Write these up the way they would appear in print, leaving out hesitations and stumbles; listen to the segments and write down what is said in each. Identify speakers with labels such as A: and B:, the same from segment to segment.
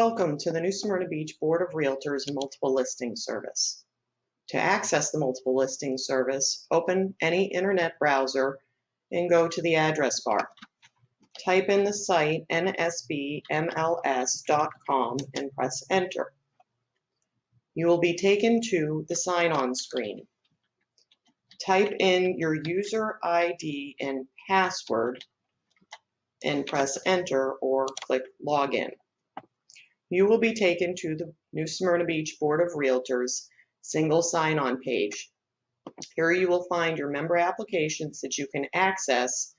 A: Welcome to the New Smyrna Beach Board of Realtors Multiple Listing Service. To access the Multiple Listing Service, open any internet browser and go to the address bar. Type in the site NSBMLS.com and press enter. You will be taken to the sign-on screen. Type in your user ID and password and press enter or click login. You will be taken to the New Smyrna Beach Board of Realtors single sign-on page. Here you will find your member applications that you can access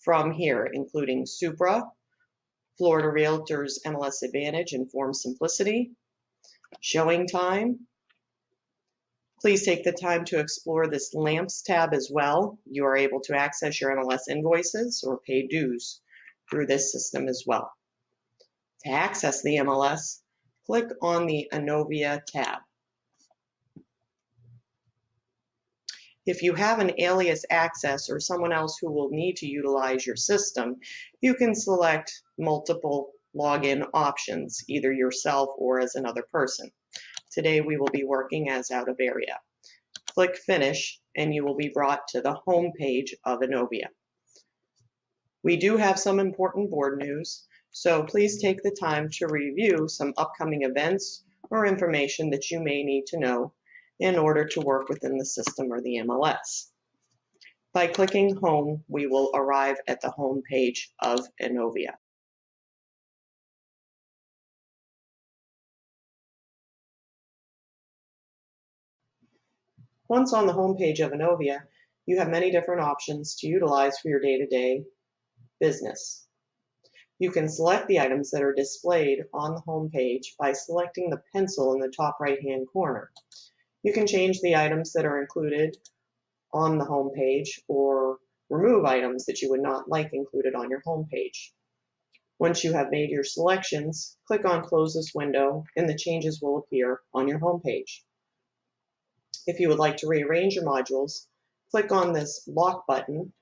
A: from here, including Supra, Florida Realtors MLS Advantage and Form Simplicity, Showing Time. Please take the time to explore this Lamps tab as well. You are able to access your MLS invoices or pay dues through this system as well. To access the MLS, click on the InnoVia tab. If you have an alias access or someone else who will need to utilize your system, you can select multiple login options, either yourself or as another person. Today we will be working as out of area. Click Finish and you will be brought to the home page of InnoVia. We do have some important board news, so please take the time to review some upcoming events or information that you may need to know in order to work within the system or the MLS. By clicking Home, we will arrive at the home page of InnoVia. Once on the home page of InnoVia, you have many different options to utilize for your day-to-day business. You can select the items that are displayed on the home page by selecting the pencil in the top right-hand corner. You can change the items that are included on the home page or remove items that you would not like included on your home page. Once you have made your selections, click on Close this window and the changes will appear on your home page. If you would like to rearrange your modules, click on this lock button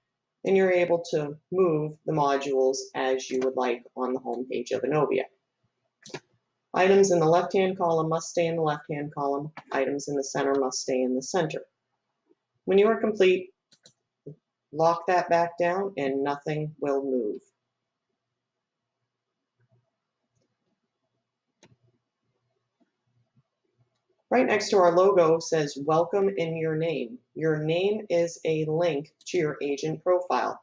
A: and you're able to move the modules as you would like on the home page of InnoVia. Items in the left-hand column must stay in the left-hand column. Items in the center must stay in the center. When you are complete, lock that back down and nothing will move. Right next to our logo says Welcome in Your Name. Your name is a link to your agent profile.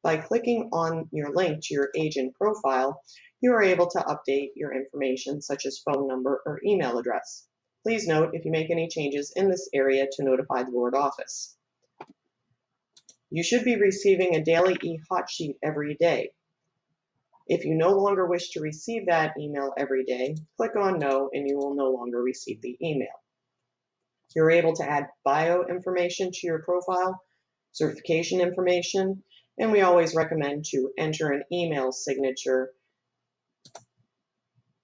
A: By clicking on your link to your agent profile, you are able to update your information such as phone number or email address. Please note if you make any changes in this area to notify the board office. You should be receiving a daily e-hot sheet every day. If you no longer wish to receive that email every day, click on No and you will no longer receive the email. You're able to add bio information to your profile, certification information, and we always recommend to enter an email signature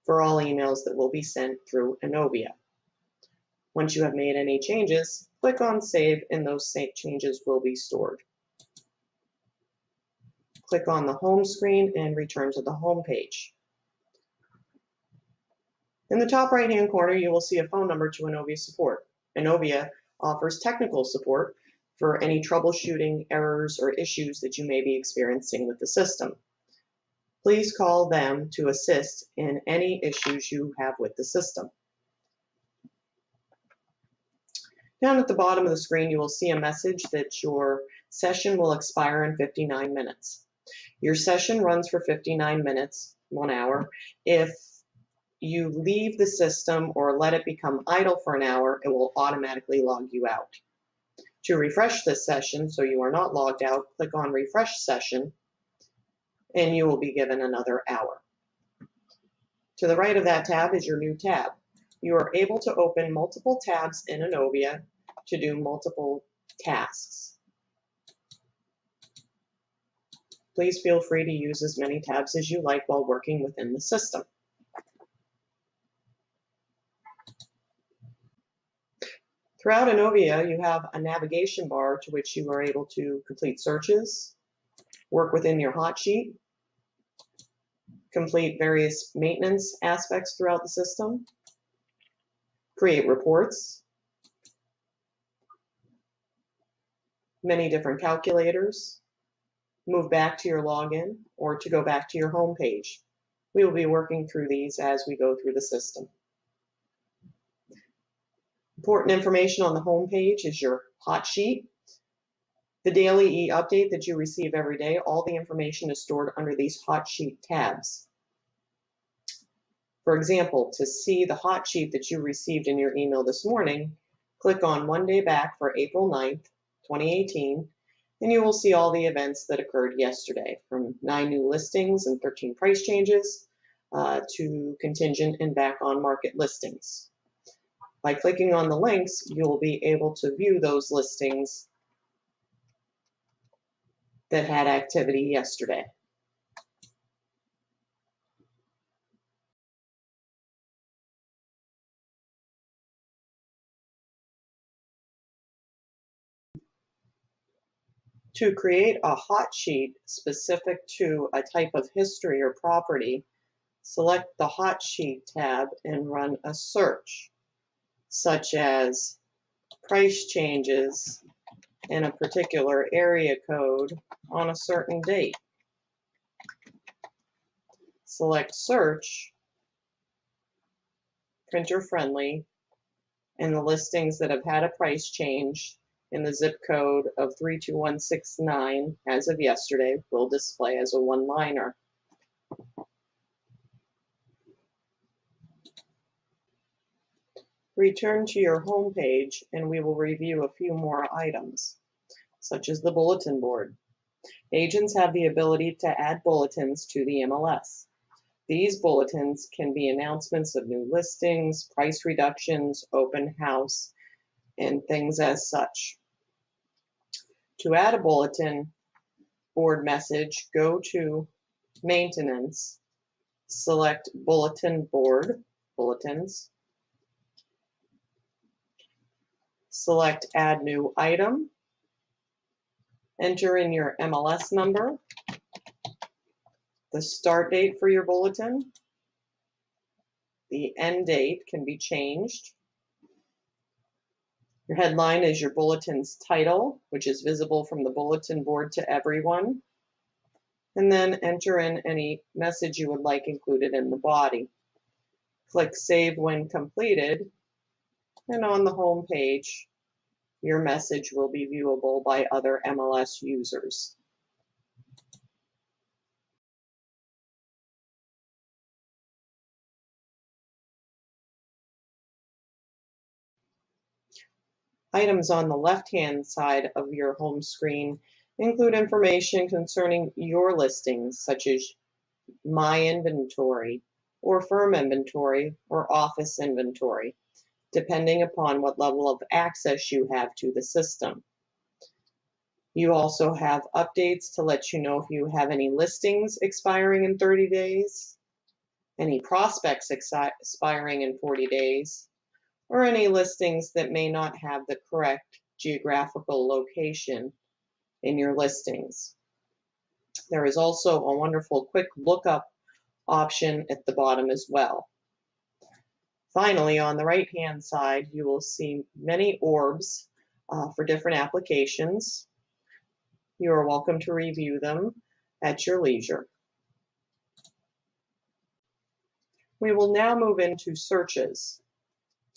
A: for all emails that will be sent through InnoVia. Once you have made any changes, click on Save and those changes will be stored. Click on the home screen and return to the home page. In the top right-hand corner, you will see a phone number to InnoVia support. InnoVia offers technical support for any troubleshooting, errors, or issues that you may be experiencing with the system. Please call them to assist in any issues you have with the system. Down at the bottom of the screen, you will see a message that your session will expire in 59 minutes. Your session runs for 59 minutes, 1 hour. If you leave the system or let it become idle for an hour, it will automatically log you out. To refresh this session so you are not logged out, click on Refresh Session and you will be given another hour. To the right of that tab is your new tab. You are able to open multiple tabs in InnoVia to do multiple tasks. Please feel free to use as many tabs as you like while working within the system. Throughout InnoVia, you have a navigation bar to which you are able to complete searches, work within your hot sheet, complete various maintenance aspects throughout the system, create reports, many different calculators, move back to your login, or to go back to your home page. We will be working through these as we go through the system. Important information on the home page is your hot sheet. The daily e-update that you receive every day, all the information is stored under these hot sheet tabs. For example, to see the hot sheet that you received in your email this morning, click on One Day Back for April 9th, 2018, and you will see all the events that occurred yesterday, from 9 new listings and 13 price changes to contingent and back on market listings. By clicking on the links, you will be able to view those listings that had activity yesterday. To create a hot sheet specific to a type of history or property, select the Hot Sheet tab and run a search, such as price changes in a particular area code on a certain date. Select Search, printer friendly, and the listings that have had a price change in the zip code of 32169 as of yesterday will display as a one-liner. Return to your home page and we will review a few more items, such as the bulletin board. Agents have the ability to add bulletins to the MLS. These bulletins can be announcements of new listings, price reductions, open house, and things as such. To add a bulletin board message, go to Maintenance, select Bulletin Board, Bulletins, select Add New Item, enter in your MLS number, the start date for your bulletin, the end date can be changed. Your headline is your bulletin's title, which is visible from the bulletin board to everyone. And then enter in any message you would like included in the body. Click Save when completed, and on the home page, your message will be viewable by other MLS users. Items on the left-hand side of your home screen include information concerning your listings, such as My Inventory, or Firm Inventory, or Office Inventory, depending upon what level of access you have to the system. You also have updates to let you know if you have any listings expiring in 30 days, any prospects expiring in 40 days, or any listings that may not have the correct geographical location in your listings. There is also a wonderful quick lookup option at the bottom as well. Finally, on the right-hand side, you will see many orbs for different applications. You are welcome to review them at your leisure. We will now move into searches.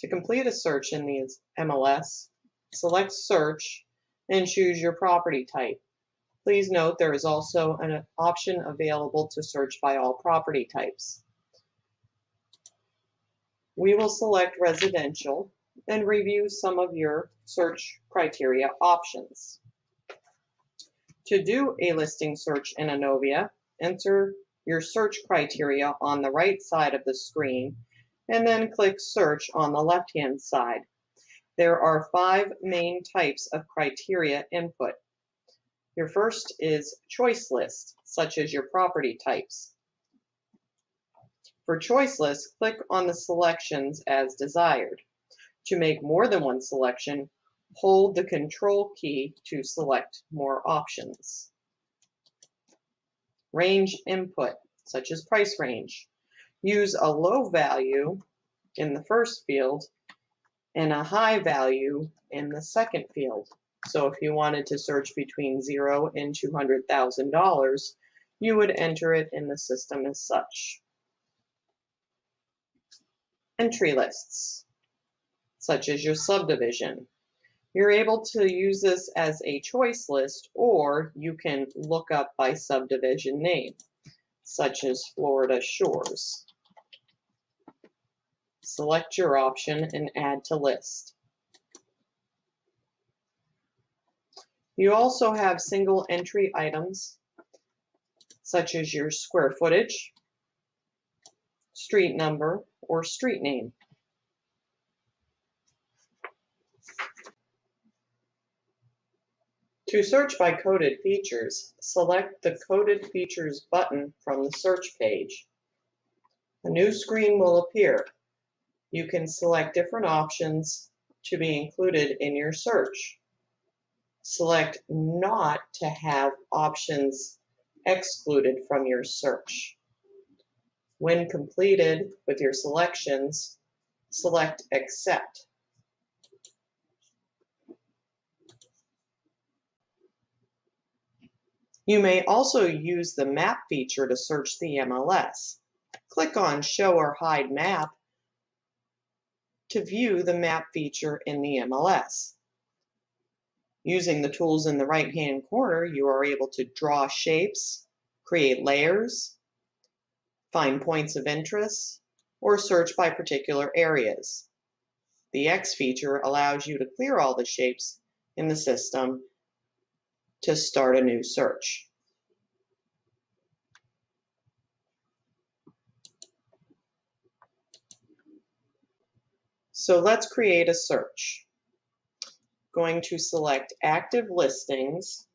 A: To complete a search in the MLS, select Search and choose your property type. Please note there is also an option available to search by all property types. We will select residential and review some of your search criteria options. To do a listing search in InnoVia, enter your search criteria on the right side of the screen and then click Search on the left-hand side. There are 5 main types of criteria input. Your first is choice list, such as your property types. For choice lists, click on the selections as desired. To make more than one selection, hold the Control key to select more options. Range input. such as price range. Use a low value in the first field and a high value in the second field. So if you wanted to search between $0 and $200,000, you would enter it in the system as such. Entry lists, such as your subdivision. You're able to use this as a choice list, or you can look up by subdivision name, such as Florida Shores. Select your option and add to list. You also have single entry items, such as your square footage, street number, or street name. To search by coded features, select the Coded Features button from the search page. A new screen will appear. You can select different options to be included in your search. Select Not to have options excluded from your search. When completed with your selections, select Accept. You may also use the Map feature to search the MLS. Click on Show or Hide Map to view the map feature in the MLS. Using the tools in the right-hand corner, you are able to draw shapes, create layers, find points of interest, or search by particular areas. The X feature allows you to clear all the shapes in the system to start a new search. So let's create a search. Going to select active listings,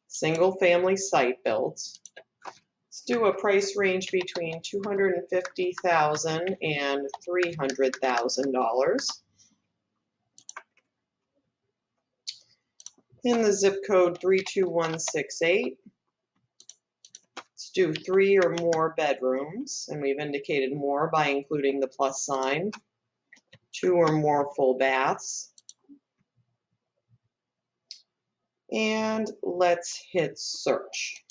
A: single family site builds. Let's do a price range between $250,000 and $300,000. In the zip code 32168. Let's do 3 or more bedrooms, and we've indicated more by including the plus sign. 2 or more full baths. And let's hit search.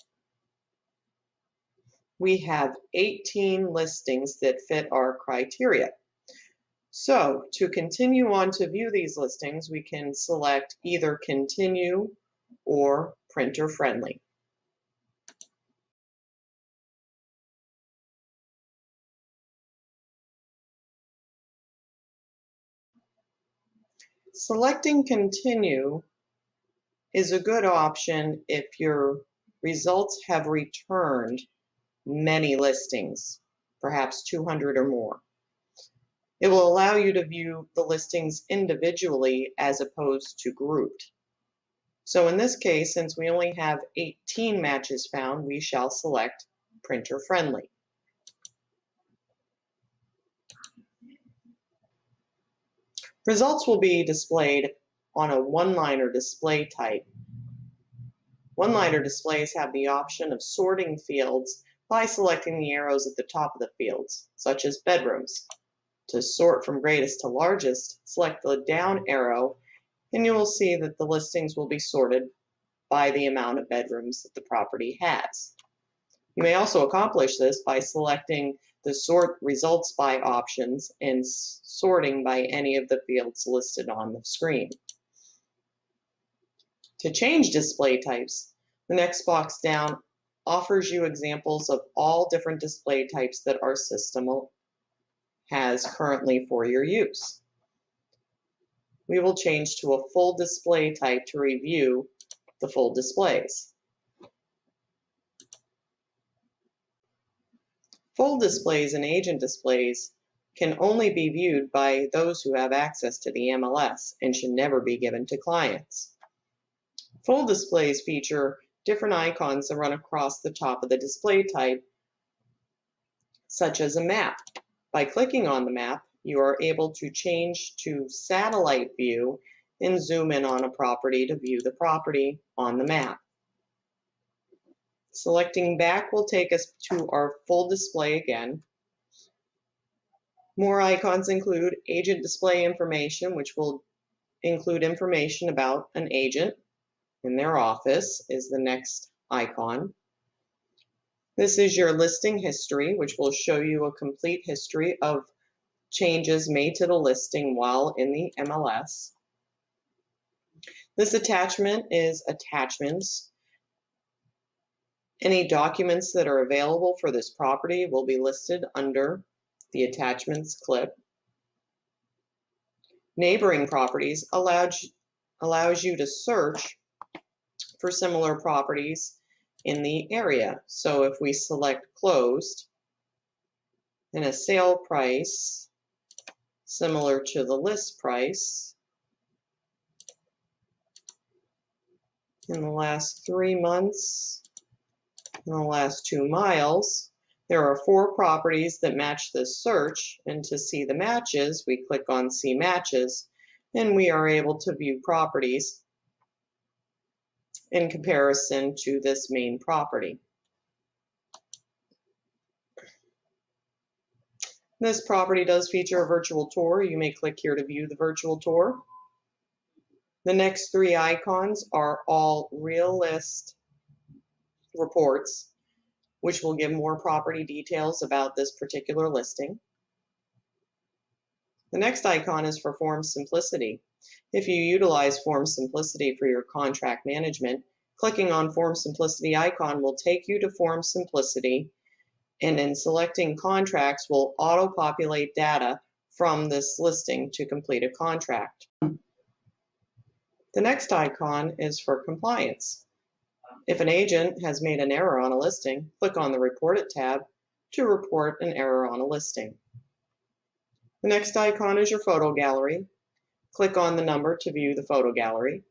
A: We have 18 listings that fit our criteria. So to continue on to view these listings, we can select either continue or printer friendly. Selecting continue is a good option if your results have returned many listings, perhaps 200 or more. It will allow you to view the listings individually as opposed to grouped. So in this case, since we only have 18 matches found, we shall select printer friendly. Results will be displayed on a one-liner display type. One-liner displays have the option of sorting fields by selecting the arrows at the top of the fields, such as bedrooms. To sort from greatest to largest, select the down arrow, and you will see that the listings will be sorted by the amount of bedrooms that the property has. You may also accomplish this by selecting the Sort Results By options and sorting by any of the fields listed on the screen. To change display types, the next box down offers you examples of all different display types that our system has currently for your use. We will change to a full display type to review the full displays. Full displays and agent displays can only be viewed by those who have access to the MLS and should never be given to clients. Full displays feature different icons that run across the top of the display type, such as a map. By clicking on the map, you are able to change to satellite view and zoom in on a property to view the property on the map. Selecting back will take us to our full display again. More icons include agent display information, which will include information about an agent in their office is the next icon. This is your listing history, which will show you a complete history of changes made to the listing while in the MLS. This attachment is attachments. Any documents that are available for this property will be listed under the attachments clip. Neighboring properties allows you to search for similar properties in the area. So if we select closed and a sale price similar to the list price in the last 3 months, in the last 2 miles, there are 4 properties that match this search, and to see the matches, we click on See Matches, and we are able to view properties in comparison to this main property. This property does feature a virtual tour. You may click here to view the virtual tour. The next 3 icons are all real list reports, which will give more property details about this particular listing. The next icon is for Form Simplicity. If you utilize Form Simplicity for your contract management, clicking on Form Simplicity icon will take you to Form Simplicity, and in selecting contracts will auto-populate data from this listing to complete a contract. The next icon is for compliance. If an agent has made an error on a listing, click on the Report It tab to report an error on a listing. The next icon is your photo gallery. Click on the number to view the photo gallery.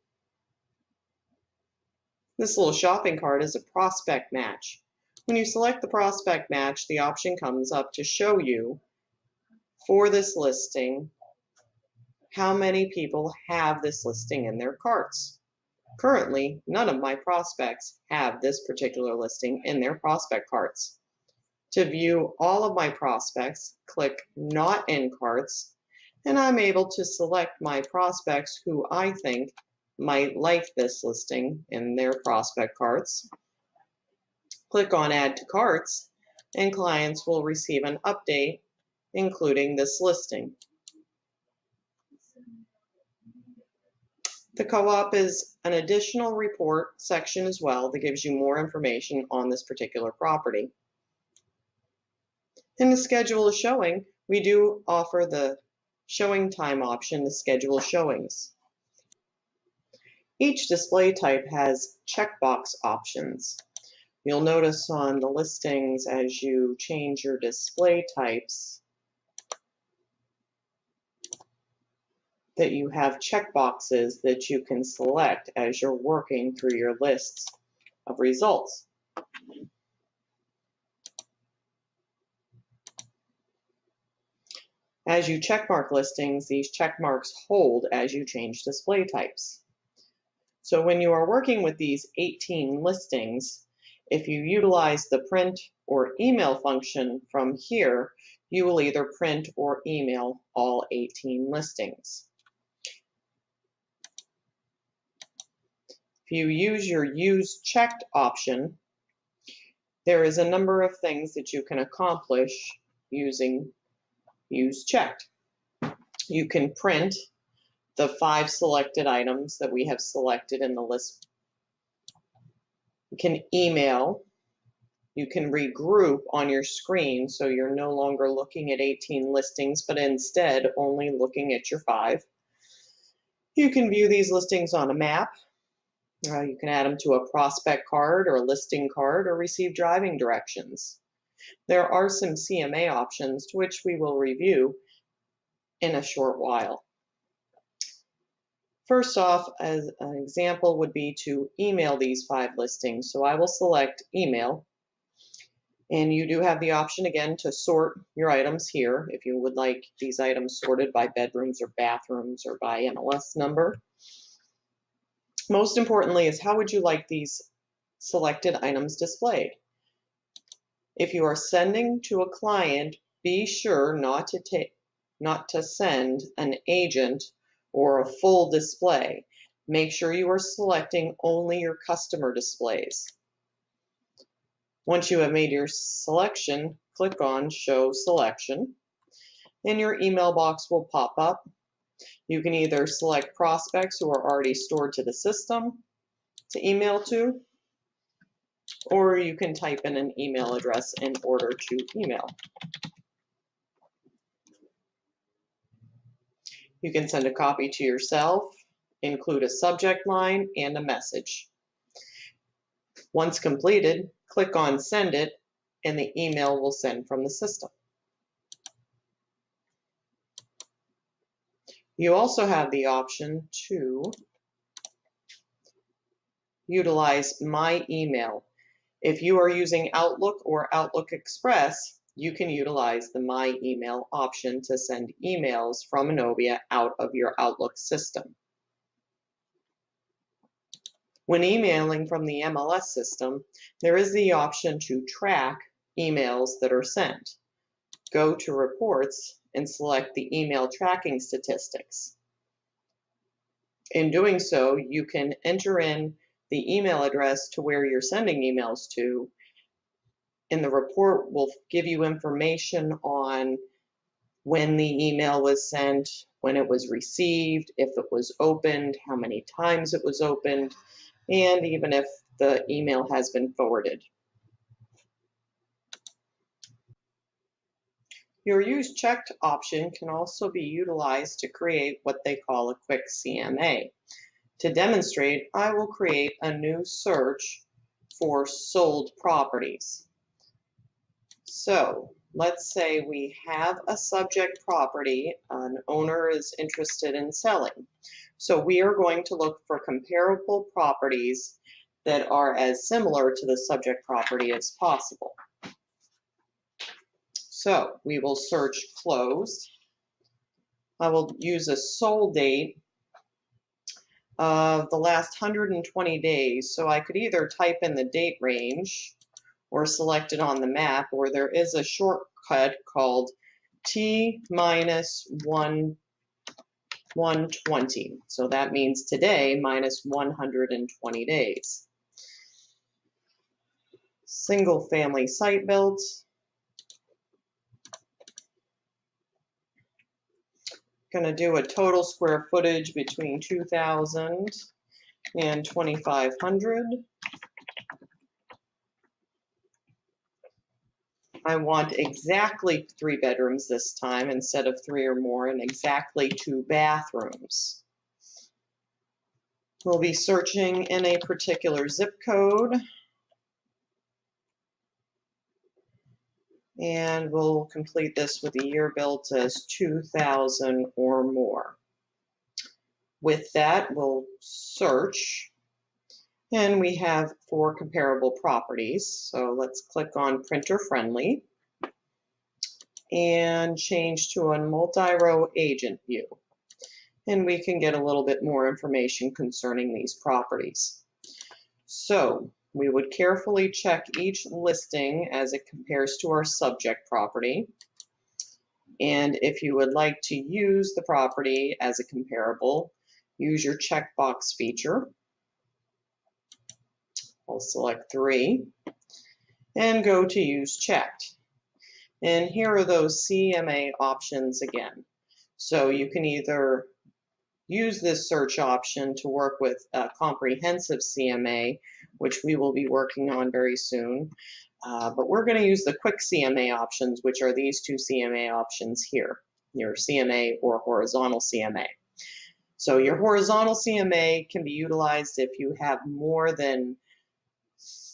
A: This little shopping cart is a prospect match. When you select the prospect match, the option comes up to show you for this listing how many people have this listing in their carts. Currently, none of my prospects have this particular listing in their prospect carts. To view all of my prospects, click Not in Carts, and I'm able to select my prospects who I think might like this listing in their prospect carts. Click on Add to Carts, and clients will receive an update including this listing. The co-op is an additional report section as well that gives you more information on this particular property. In the schedule a showing, we do offer the showing time option to schedule showings. Each display type has checkbox options. You'll notice on the listings as you change your display types that you have checkboxes that you can select as you're working through your lists of results. As you checkmark listings, these checkmarks hold as you change display types. So when you are working with these 18 listings, if you utilize the print or email function from here, you will either print or email all 18 listings. If you use your Use Checked option, there is a number of things that you can accomplish using Use Checked. You can print the 5 selected items that we have selected in the list. You can email. You can regroup on your screen so you're no longer looking at 18 listings, but instead only looking at your 5. You can view these listings on a map. You can add them to a prospect card or a listing card or receive driving directions. There are some CMA options to which we will review in a short while. First off, as an example would be to email these 5 listings. So I will select email, and you do have the option again to sort your items here if you would like these items sorted by bedrooms or bathrooms or by MLS number. Most importantly is how would you like these selected items displayed. If you are sending to a client, be sure not to send an agent or a full display. Make sure you are selecting only your customer displays. Once you have made your selection, click on Show Selection, and your email box will pop up. You can either select prospects who are already stored to the system to email to, or you can type in an email address in order to email. You can send a copy to yourself, include a subject line and a message. Once completed, click on Send It, and the email will send from the system. You also have the option to utilize My Email. If you are using Outlook or Outlook Express, you can utilize the My Email option to send emails from InnoVia out of your Outlook system. When emailing from the MLS system, there is the option to track emails that are sent. Go to Reports and select the email tracking statistics. In doing so, you can enter in the email address to where you're sending emails to, and the report will give you information on when the email was sent, when it was received, if it was opened, how many times it was opened, and even if the email has been forwarded. Your Use Checked option can also be utilized to create what they call a quick CMA. To demonstrate, I will create a new search for sold properties. So let's say we have a subject property, an owner is interested in selling. So we are going to look for comparable properties that are as similar to the subject property as possible. So we will search closed. I will use a sold date of the last 120 days. So I could either type in the date range or select it on the map, or there is a shortcut called T-120. So that means today minus 120 days. Single family site built. Going to do a total square footage between 2,000 and 2,500. I want exactly 3 bedrooms this time instead of 3 or more, and exactly 2 bathrooms. We'll be searching in a particular zip code, and we'll complete this with a year built as 2000 or more. With that, we'll search, and we have 4 comparable properties. So let's click on Printer Friendly and change to a multi-row agent view. And we can get a little bit more information concerning these properties. So we would carefully check each listing as it compares to our subject property. And if you would like to use the property as a comparable, use your checkbox feature. I'll select 3 and go to Use Checked. And here are those CMA options again. So you can either use this search option to work with a comprehensive CMA, which we will be working on very soon. But we're going to use the quick CMA options, which are these 2 CMA options here, your CMA or horizontal CMA. So your horizontal CMA can be utilized if you have more than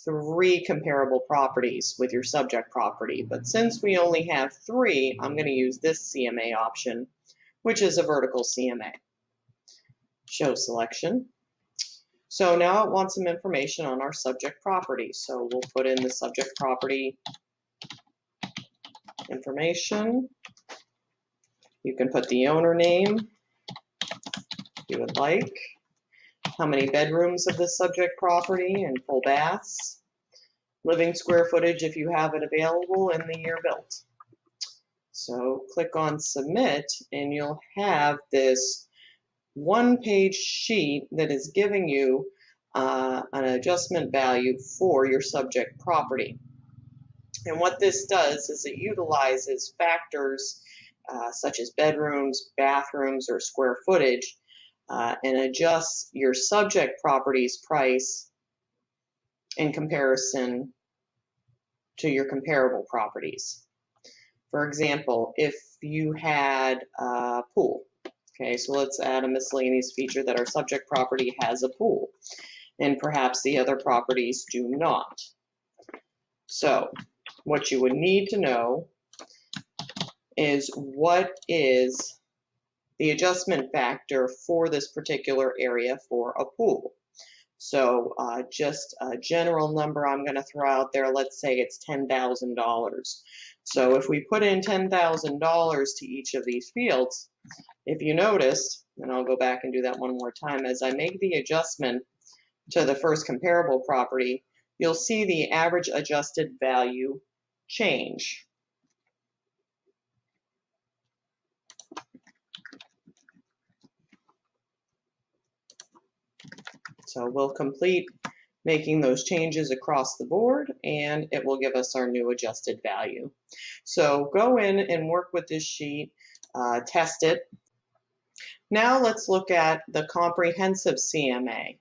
A: 3 comparable properties with your subject property. But since we only have 3, I'm going to use this CMA option, which is a vertical CMA. Show selection. So now it wants some information on our subject property. So we'll put in the subject property information. You can put the owner name if you would like. how many bedrooms of the subject property and full baths, living square footage if you have it available, and the year built. So click on submit and you'll have this one-page sheet that is giving you an adjustment value for your subject property. And what this does is it utilizes factors such as bedrooms, bathrooms, or square footage and adjusts your subject property's price in comparison to your comparable properties. For example, if you had a pool, okay, so let's add a miscellaneous feature that our subject property has a pool, and perhaps the other properties do not. So what you would need to know is what is the adjustment factor for this particular area for a pool. So just a general number I'm going to throw out there, let's say it's $10,000. So if we put in $10,000 to each of these fields, if you notice, and I'll go back and do that one more time, as I make the adjustment to the first comparable property, you'll see the average adjusted value change. So we'll complete making those changes across the board and it will give us our new adjusted value. So go in and work with this sheet, test it. Now let's look at the comprehensive CMA.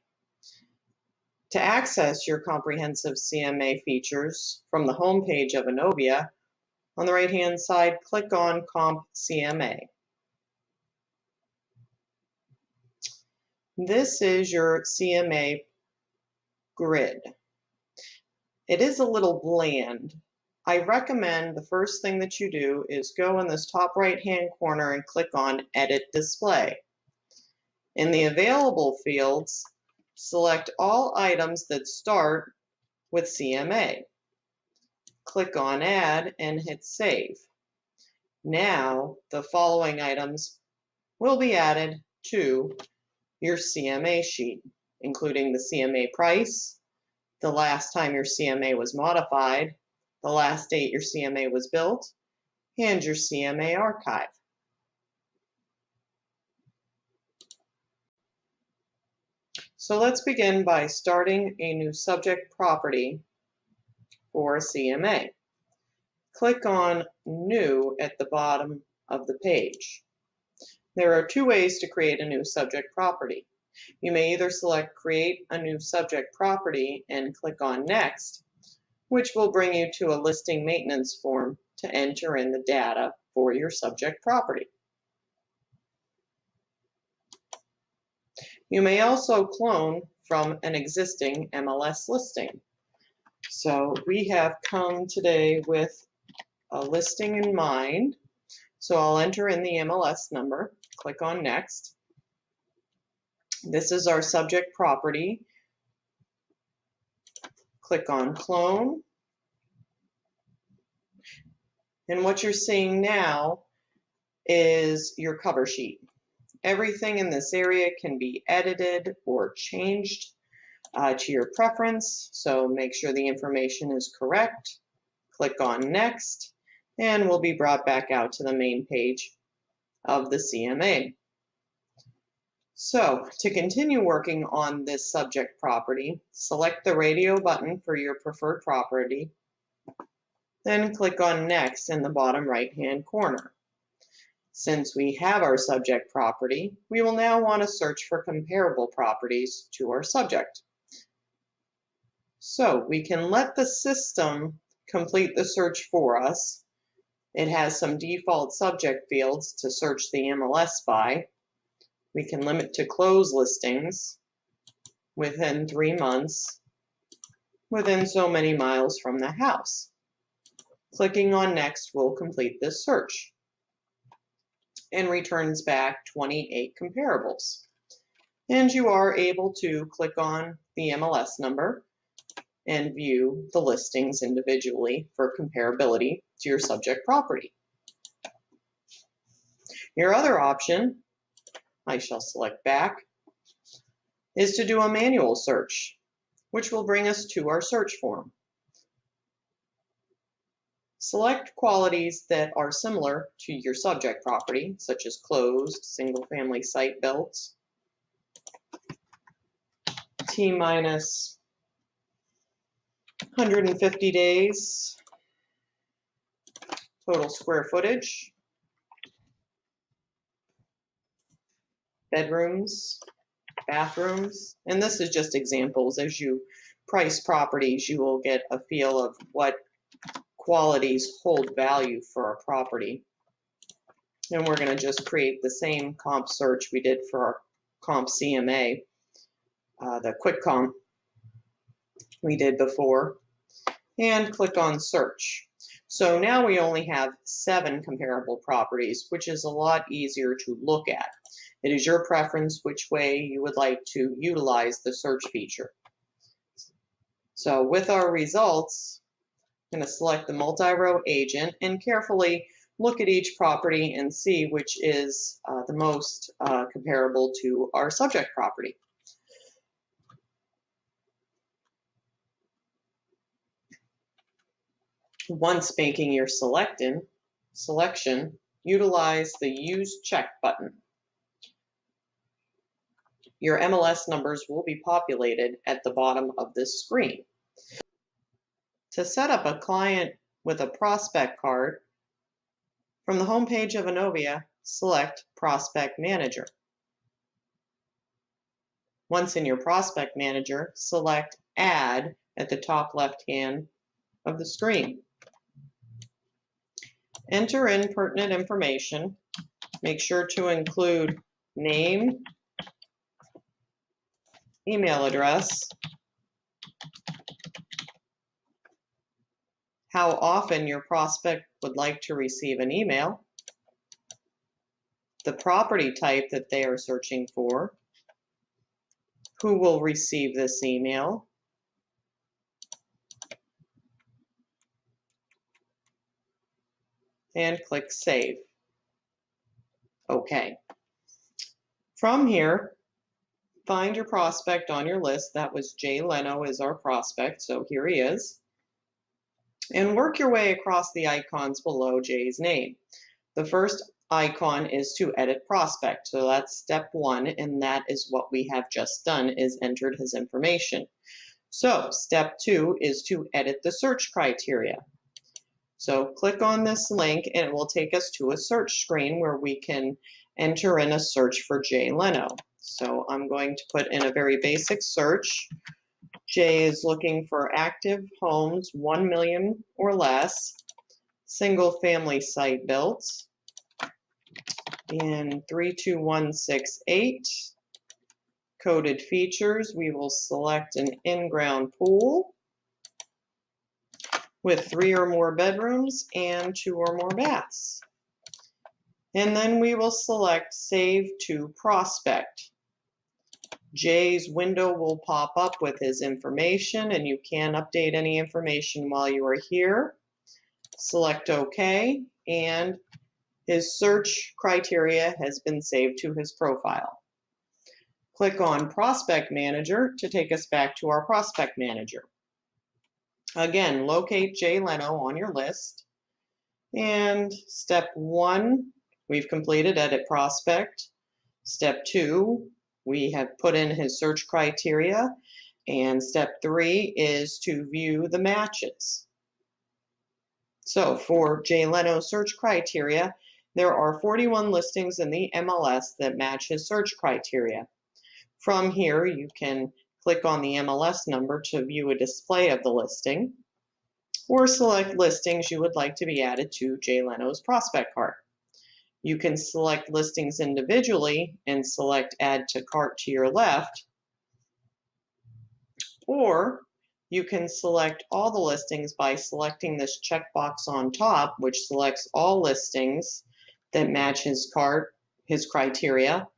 A: To access your comprehensive CMA features from the home page of InnoVia, on the right hand side, click on Comp CMA. This is your CMA grid. It is a little bland. I recommend the first thing that you do is go in this top right hand corner and click on Edit Display. In the available fields, select all items that start with CMA. Click on Add and hit Save. Now the following items will be added to your CMA sheet, including the CMA price, the last time your CMA was modified, the last date your CMA was built, and your CMA archive. So let's begin by starting a new subject property for a CMA. Click on New at the bottom of the page. There are two ways to create a new subject property. You may either select Create a New Subject Property and click on Next, which will bring you to a listing maintenance form to enter in the data for your subject property. You may also clone from an existing MLS listing. So we have come today with a listing in mind. So I'll enter in the MLS number, click on Next. This is our subject property. Click on Clone. And what you're seeing now is your cover sheet. Everything in this area can be edited or changed to your preference. So make sure the information is correct. Click on Next, and we'll be brought back out to the main page of the CMA. So to continue working on this subject property, select the radio button for your preferred property, then click on Next in the bottom right-hand corner. Since we have our subject property, we will now want to search for comparable properties to our subject. So we can let the system complete the search for us. It has some default subject fields to search the MLS by. We can limit to close listings within 3 months, within so many miles from the house. Clicking on Next will complete this search and returns back 28 comparables. And you are able to click on the MLS number and view the listings individually for comparability to your subject property. Your other option, I shall select back, is to do a manual search, which will bring us to our search form. Select qualities that are similar to your subject property, such as closed, single-family site built, T-minus 150 days, total square footage, bedrooms, bathrooms, and this is just examples. As you price properties, you will get a feel of what qualities hold value for a property. And we're going to just create the same comp search we did for our comp CMA, the quick comp we did before, and click on search. So now we only have 7 comparable properties, which is a lot easier to look at. It is your preference which way you would like to utilize the search feature. So with our results, I'm going to select the multi-row agent and carefully look at each property and see which is the most comparable to our subject property. Once making your selection, utilize the Use Check button. Your MLS numbers will be populated at the bottom of this screen. To set up a client with a prospect card, from the home page of InnoVia, select Prospect Manager. Once in your Prospect Manager, select Add at the top left-hand of the screen. Enter in pertinent information. Make sure to include name, email address, how often your prospect would like to receive an email, the property type that they are searching for, who will receive this email, and click Save. Okay. From here, find your prospect on your list. That was Jay Leno is our prospect, so here he is. And work your way across the icons below Jay's name. The first icon is to edit prospect, so that's step 1, and that is what we have just done, is entered his information. So step 2 is to edit the search criteria. So click on this link and it will take us to a search screen where we can enter in a search for Jay Leno. So I'm going to put in a very basic search. Jay is looking for active homes, 1 million or less, single family site built in 32168. Coded features, we will select an in-ground pool with 3 or more bedrooms and 2 or more baths. And then we will select Save to Prospect. Jay's window will pop up with his information, and you can update any information while you are here. Select OK, and his search criteria has been saved to his profile. Click on Prospect Manager to take us back to our Prospect Manager. Again, locate Jay Leno on your list. And step 1, we've completed Edit Prospect. Step 2, we have put in his search criteria. And step 3 is to view the matches. So for Jay Leno's search criteria, there are 41 listings in the MLS that match his search criteria. From here, you can click on the MLS number to view a display of the listing, or select listings you would like to be added to Jay Leno's prospect cart. You can select listings individually and select Add to Cart to your left, or you can select all the listings by selecting this checkbox on top, which selects all listings that match his cart, his criteria,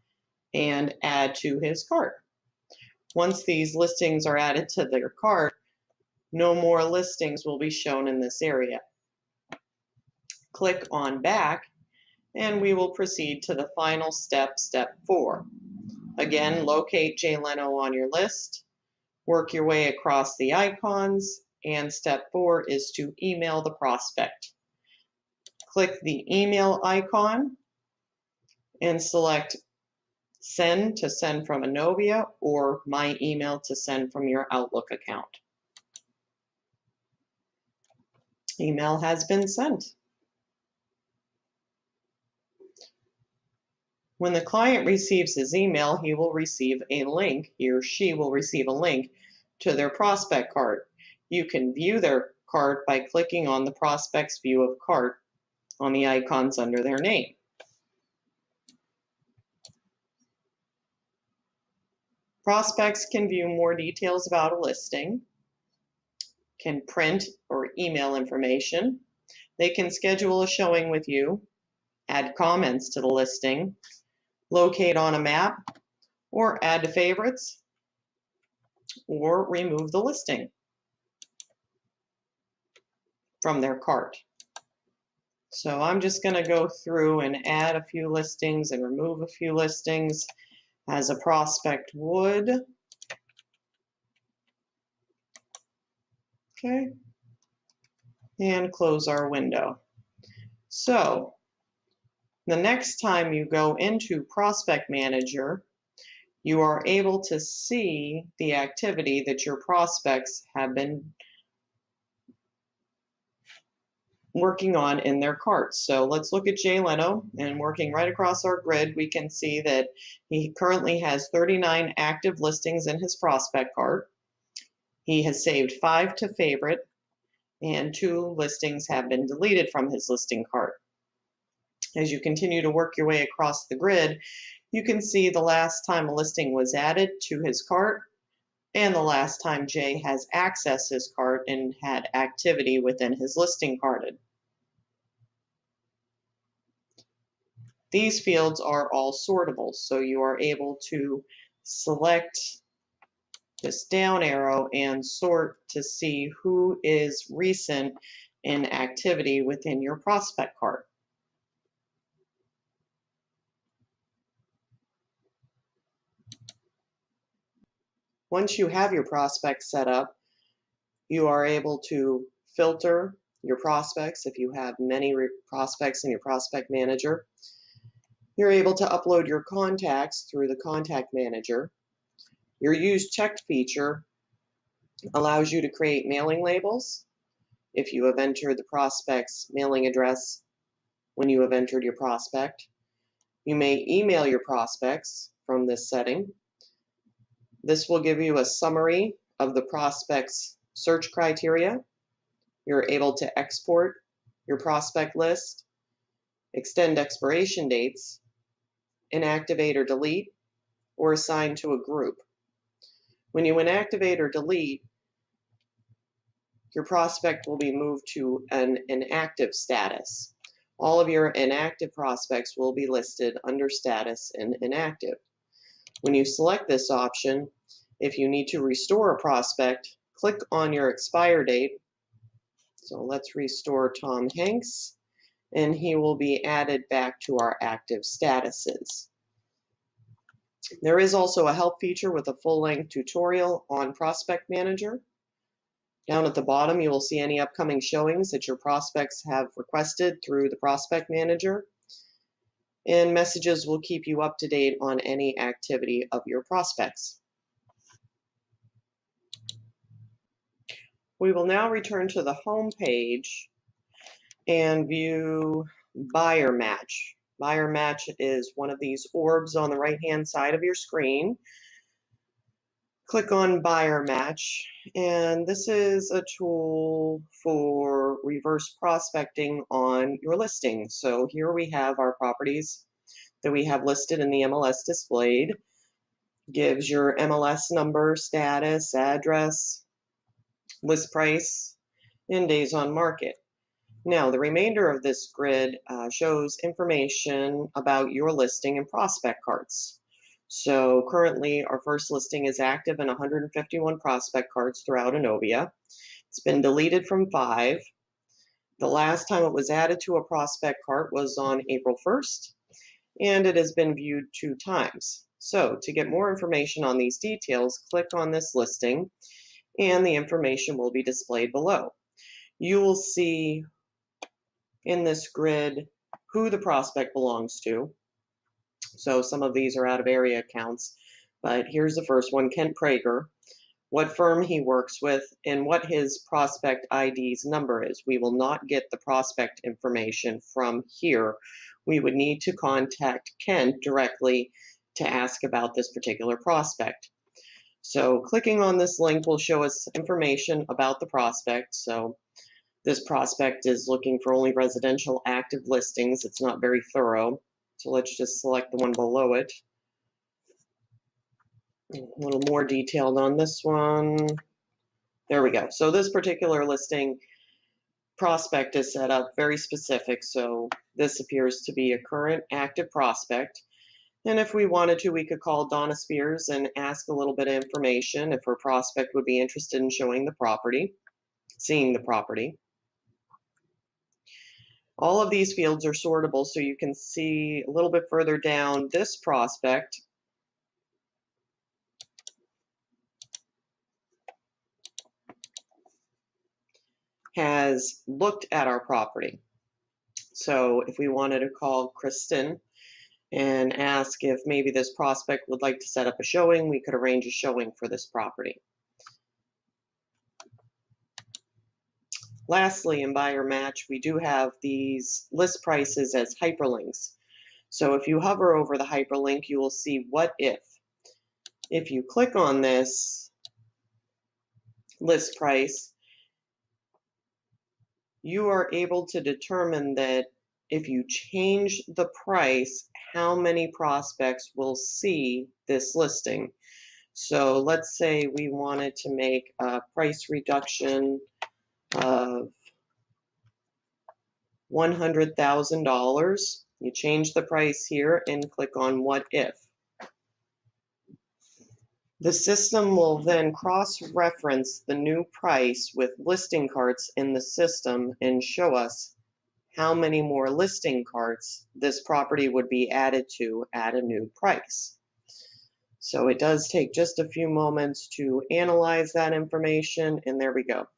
A: and add to his cart. Once these listings are added to their cart, no more listings will be shown in this area. Click on Back, and we will proceed to the final step, step 4. Again, locate Jay Leno on your list, work your way across the icons, and step 4 is to email the prospect. Click the email icon and select Send to send from InnoVia or My Email to send from your Outlook account. Email has been sent. When the client receives his email, he will receive a link, he or she will receive a link to their prospect cart. You can view their cart by clicking on the prospect's view of cart on the icons under their name. Prospects can view more details about a listing, can print or email information. They can schedule a showing with you, add comments to the listing, locate on a map, or add to favorites, or remove the listing from their cart. So I'm just going to go through and add a few listings and remove a few listings as a prospect would. Okay, and close our window. So the next time you go into Prospect Manager, you are able to see the activity that your prospects have been working on in their carts. So let's look at Jay Leno, and working right across our grid, we can see that he currently has 39 active listings in his prospect cart. He has saved 5 to favorite, and 2 listings have been deleted from his listing cart. As you continue to work your way across the grid, you can see the last time a listing was added to his cart and the last time Jay has accessed his cart and had activity within his listing carted. These fields are all sortable, so you are able to select this down arrow and sort to see who is recent in activity within your prospect cart. Once you have your prospects set up, you are able to filter your prospects if you have many prospects in your prospect manager. You're able to upload your contacts through the contact manager. Your Use Checked feature allows you to create mailing labels if you have entered the prospect's mailing address when you have entered your prospect. You may email your prospects from this setting. This will give you a summary of the prospect's search criteria. You're able to export your prospect list, extend expiration dates, inactivate or delete, or assign to a group. When you inactivate or delete, your prospect will be moved to an inactive status. All of your inactive prospects will be listed under status and inactive. When you select this option, if you need to restore a prospect, click on your expire date. So let's restore Tom Hanks, and he will be added back to our active statuses. There is also a help feature with a full-length tutorial on Prospect Manager. Down at the bottom, you will see any upcoming showings that your prospects have requested through the Prospect Manager, and messages will keep you up to date on any activity of your prospects. We will now return to the home page and view Buyer Match. Buyer Match is one of these orbs on the right-hand side of your screen. Click on Buyer Match, and this is a tool for reverse prospecting on your listing. So here we have our properties that we have listed in the MLS displayed. Gives your MLS number, status, address, list price, and days on market. Now, the remainder of this grid shows information about your listing and prospect carts. So currently, our first listing is active in 151 prospect carts throughout InnoVia. It's been deleted from 5. The last time it was added to a prospect cart was on April 1st, and it has been viewed 2 times. So to get more information on these details, click on this listing and the information will be displayed below. You will see in this grid who the prospect belongs to. So some of these are out of area accounts, but here's the first one, Kent Prager, what firm he works with, and what his prospect ID's number is. We will not get the prospect information from here. We would need to contact Kent directly to ask about this particular prospect. So clicking on this link will show us information about the prospect. So this prospect is looking for only residential active listings. It's not very thorough. So let's just select the one below it. A little more detailed on this one. There we go. So this particular listing prospect is set up very specific. So this appears to be a current active prospect. And if we wanted to, we could call Donna Spears and ask a little bit of information if her prospect would be interested in showing the property, seeing the property. All of these fields are sortable, so you can see a little bit further down, this prospect has looked at our property. So if we wanted to call Kristen and ask if maybe this prospect would like to set up a showing, we could arrange a showing for this property. Lastly, in buyer match, we do have these list prices as hyperlinks. So if you hover over the hyperlink, you will see what if. If you click on this list price, you are able to determine that if you change the price, how many prospects will see this listing. So let's say we wanted to make a price reduction of $100,000. You change the price here and click on what if. The system will then cross-reference the new price with listing carts in the system and show us how many more listing carts this property would be added to at a new price. So it does take just a few moments to analyze that information, and there we go.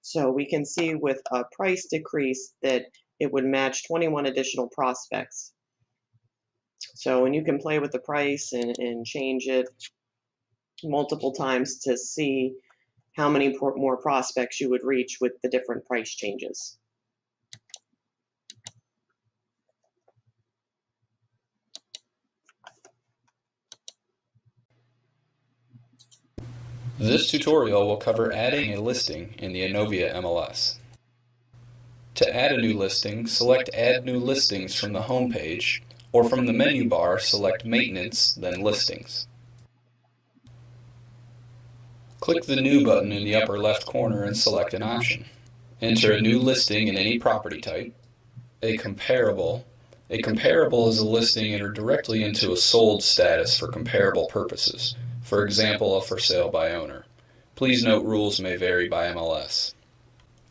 A: So we can see with a price decrease that it would match 21 additional prospects. So, and you can play with the price and change it multiple times to see how many more prospects you would reach with the different price changes.
B: This tutorial will cover adding a listing in the InnoVia MLS. To add a new listing, select Add New Listings from the home page, or from the menu bar, select Maintenance, then Listings. Click the New button in the upper left corner and select an option. Enter a new listing in any property type. A comparable. A comparable is a listing entered directly into a sold status for comparable purposes. For example, a for sale by owner. Please note rules may vary by MLS.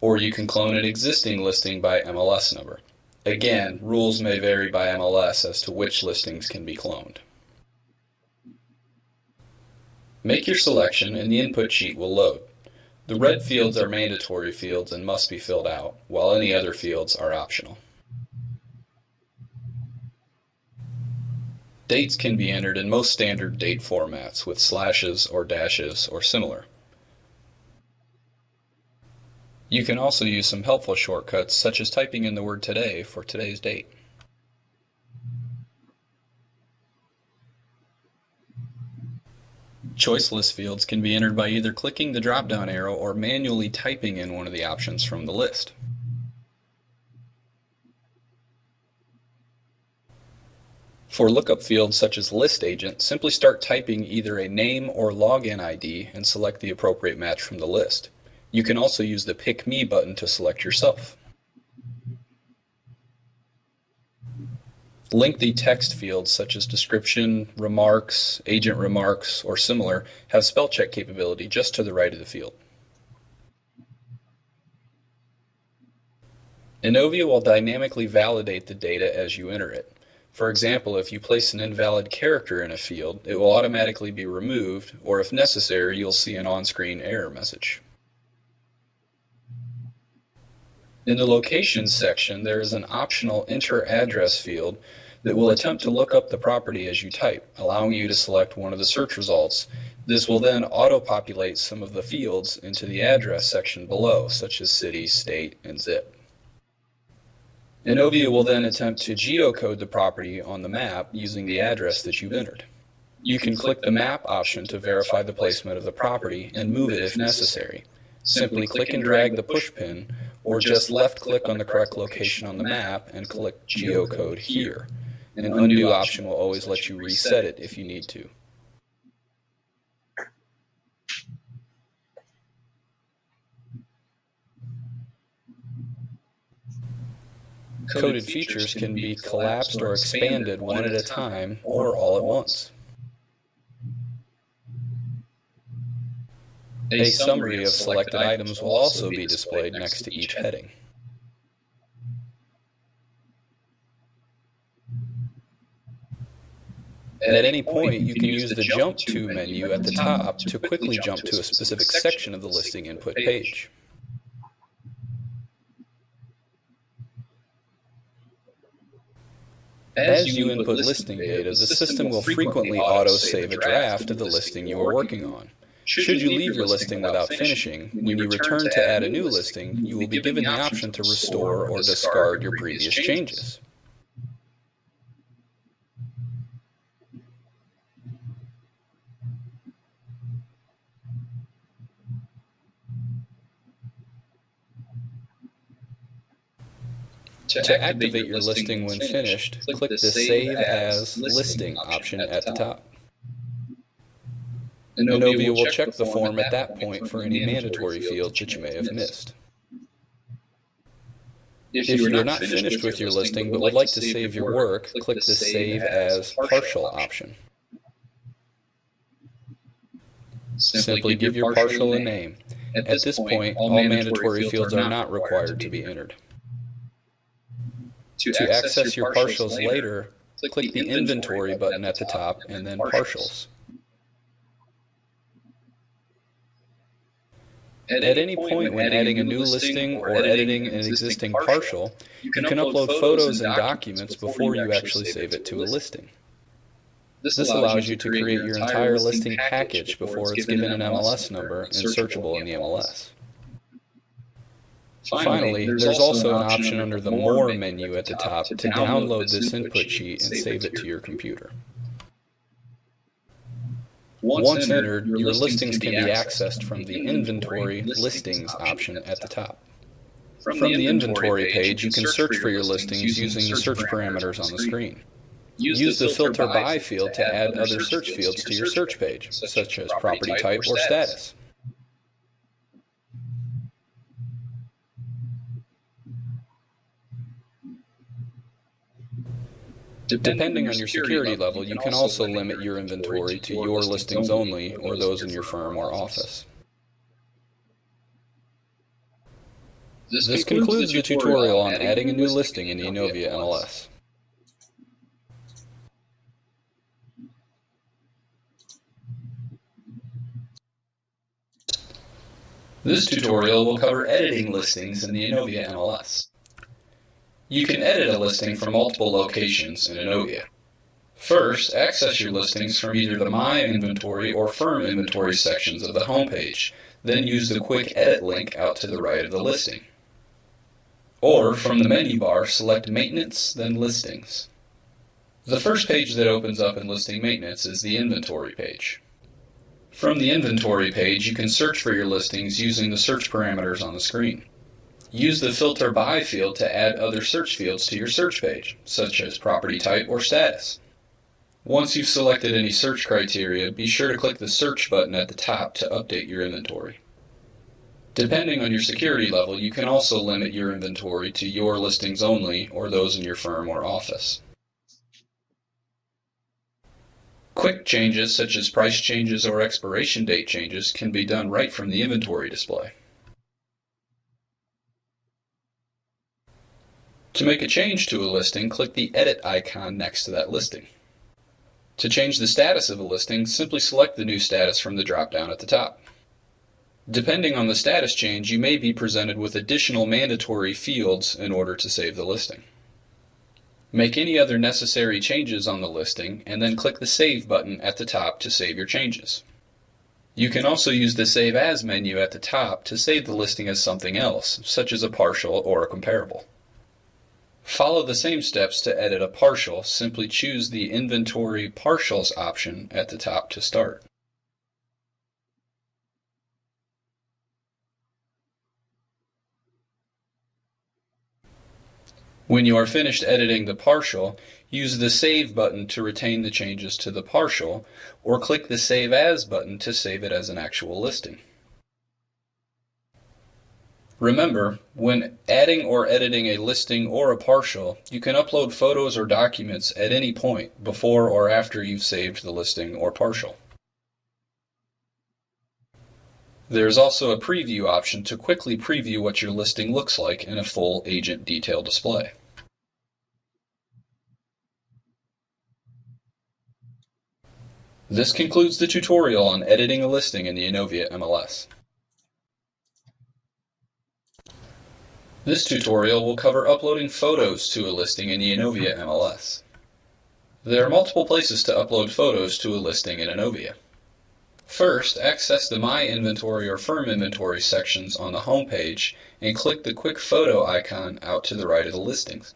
B: Or you can clone an existing listing by MLS number. Again, rules may vary by MLS as to which listings can be cloned. Make your selection and the input sheet will load. The red fields are mandatory fields and must be filled out, while any other fields are optional. Dates can be entered in most standard date formats with slashes or dashes or similar. You can also use some helpful shortcuts such as typing in the word today for today's date. Choice list fields can be entered by either clicking the drop-down arrow or manually typing in one of the options from the list. For lookup fields such as list agent, simply start typing either a name or login ID and select the appropriate match from the list. You can also use the Pick Me button to select yourself. Lengthy text fields such as description, remarks, agent remarks, or similar have spell check capability just to the right of the field. InnoVia will dynamically validate the data as you enter it. For example, if you place an invalid character in a field, it will automatically be removed, or if necessary, you'll see an on-screen error message. In the Locations section, there is an optional Enter Address field that will attempt to look up the property as you type, allowing you to select one of the search results. This will then auto-populate some of the fields into the address section below, such as city, state, and zip. InnoVia will then attempt to geocode the property on the map using the address that you've entered. You can click the map option to verify the placement of the property and move it if necessary. Simply click and drag the push pin, or just left-click on the correct location on the map and click Geocode here. An undo option will always let you reset it if you need to. Coded features can be collapsed or expanded one at a time or all at once. A summary of selected items will also be displayed next to each heading. At any point, you can use the Jump To menu at the top to quickly jump to a specific section of the listing input page. As you input listing data, the system will frequently auto-save a draft of the listing you are working on. Should you leave your listing without finishing, when you return to add a new listing, you will be given the option to restore or discard your previous changes. To activate your listing when finished, click the Save As Listing option at the top. InnoVia will check the form at that point for any mandatory fields that you may have missed. If you are not finished with your listing but would like to save your work, click the Save As Partial option. Simply give your partial a name. At this point, all mandatory fields are not required to be entered. To access your partials later, click the Inventory button at the top and then Partials. At any point when adding a new listing or editing an existing partial, you can upload photos and documents before you actually save it to a listing. This allows you to create your entire listing package before it's given an MLS number and searchable in the MLS. Finally, there's also an option under the More menu at the top to download this input sheet and save it to your computer. Once entered, your listings can be accessed from the Inventory Listings option at the top. From the Inventory page, you can search for your listings using the search parameters on the screen. Use the Filter By field to add other search fields to your search page, such as property type or status. Depending on your security level, you can also limit your inventory to your listings only or those in your firm or office. This concludes the tutorial on adding a new listing in the InnoVia MLS. This tutorial will cover editing listings in the InnoVia MLS. You can edit a listing from multiple locations in InnoVia. First, access your listings from either the My Inventory or Firm Inventory sections of the homepage, then use the Quick Edit link out to the right of the listing. Or, from the menu bar, select Maintenance, then Listings. The first page that opens up in Listing Maintenance is the Inventory page. From the Inventory page, you can search for your listings using the search parameters on the screen. Use the Filter By field to add other search fields to your search page, such as property type or status. Once you've selected any search criteria, be sure to click the Search button at the top to update your inventory. Depending on your security level, you can also limit your inventory to your listings only or those in your firm or office. Quick changes such as price changes or expiration date changes can be done right from the inventory display. To make a change to a listing, click the Edit icon next to that listing. To change the status of a listing, simply select the new status from the drop-down at the top. Depending on the status change, you may be presented with additional mandatory fields in order to save the listing. Make any other necessary changes on the listing, and then click the Save button at the top to save your changes. You can also use the Save As menu at the top to save the listing as something else, such as a partial or a comparable. Follow the same steps to edit a partial. Simply choose the Inventory Partials option at the top to start. When you are finished editing the partial, use the Save button to retain the changes to the partial, or click the Save As button to save it as an actual listing. Remember, when adding or editing a listing or a partial, you can upload photos or documents at any point before or after you've saved the listing or partial. There is also a preview option to quickly preview what your listing looks like in a full agent detail display. This concludes the tutorial on editing a listing in the InnoVia MLS. This tutorial will cover uploading photos to a listing in the InnoVia MLS. There are multiple places to upload photos to a listing in InnoVia. First, access the My Inventory or Firm Inventory sections on the home page and click the quick photo icon out to the right of the listings.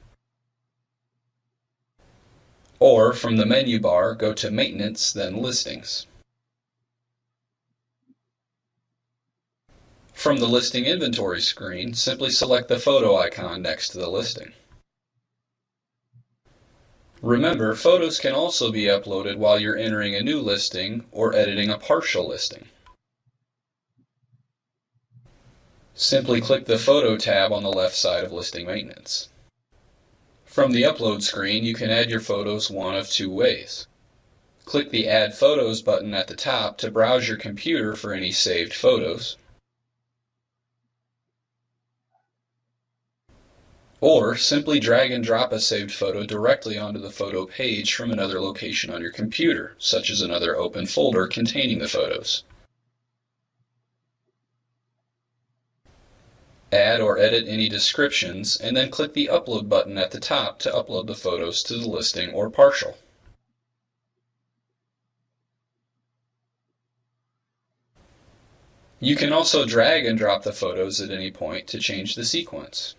B: Or, from the menu bar, go to Maintenance, then Listings. From the Listing Inventory screen, simply select the photo icon next to the listing. Remember, photos can also be uploaded while you're entering a new listing or editing a partial listing. Simply click the Photo tab on the left side of Listing Maintenance. From the Upload screen, you can add your photos one of two ways. Click the Add Photos button at the top to browse your computer for any saved photos. Or simply drag and drop a saved photo directly onto the photo page from another location on your computer, such as another open folder containing the photos. Add or edit any descriptions, and then click the Upload button at the top to upload the photos to the listing or partial. You can also drag and drop the photos at any point to change the sequence.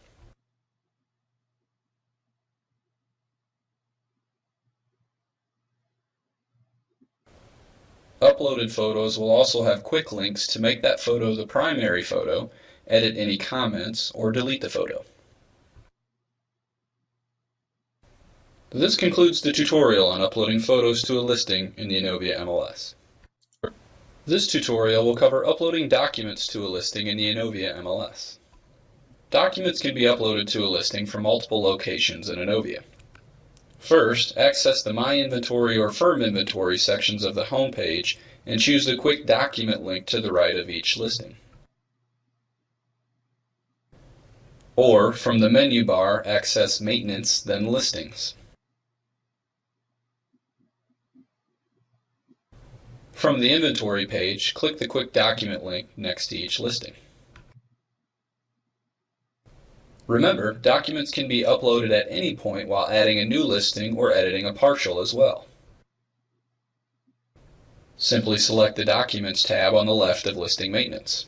B: Uploaded photos will also have quick links to make that photo the primary photo, edit any comments, or delete the photo. This concludes the tutorial on uploading photos to a listing in the InnoVia MLS. This tutorial will cover uploading documents to a listing in the InnoVia MLS. Documents can be uploaded to a listing from multiple locations in InnoVia. First, access the My Inventory or Firm Inventory sections of the home page and choose the quick document link to the right of each listing. Or, from the menu bar, access Maintenance, then Listings. From the Inventory page, click the quick document link next to each listing. Remember, documents can be uploaded at any point while adding a new listing or editing a partial as well. Simply select the Documents tab on the left of Listing Maintenance.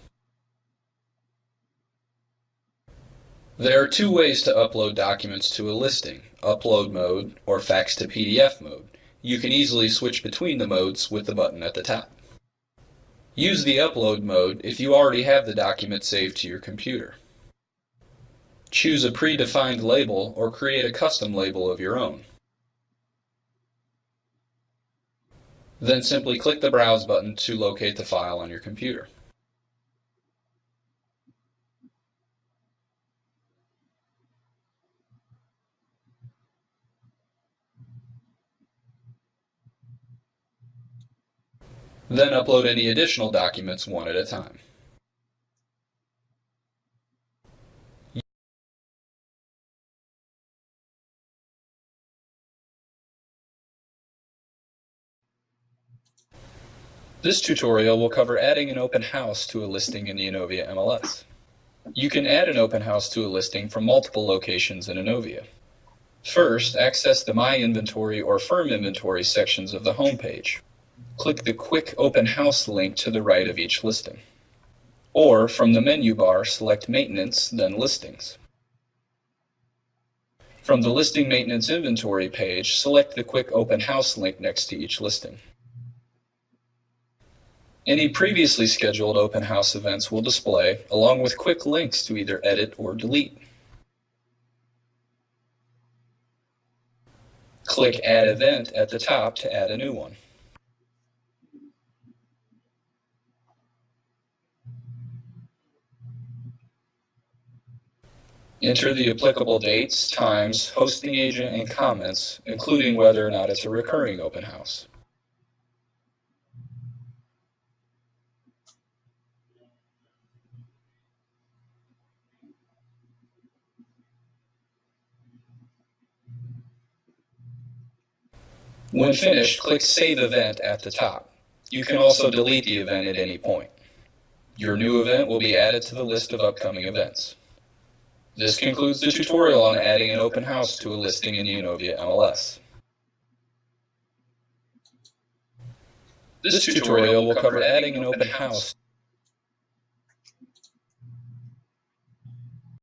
B: There are two ways to upload documents to a listing, Upload mode or Fax to PDF mode. You can easily switch between the modes with the button at the top. Use the Upload mode if you already have the document saved to your computer. Choose a predefined label or create a custom label of your own. Then simply click the Browse button to locate the file on your computer. Then upload any additional documents one at a time. This tutorial will cover adding an open house to a listing in the InnoVia MLS. You can add an open house to a listing from multiple locations in InnoVia. First, access the My Inventory or Firm Inventory sections of the home page. Click the Quick Open House link to the right of each listing. Or, from the menu bar, select Maintenance, then Listings. From the Listing Maintenance Inventory page, select the Quick Open House link next to each listing. Any previously scheduled open house events will display, along with quick links to either edit or delete. Click Add Event at the top to add a new one. Enter the applicable dates, times, hosting agent, and comments, including whether or not it's a recurring open house. When finished, click Save Event at the top. You can also delete the event at any point. Your new event will be added to the list of upcoming events. This concludes the tutorial on adding an open house to a listing in the InnoVia MLS. This tutorial will cover adding an open house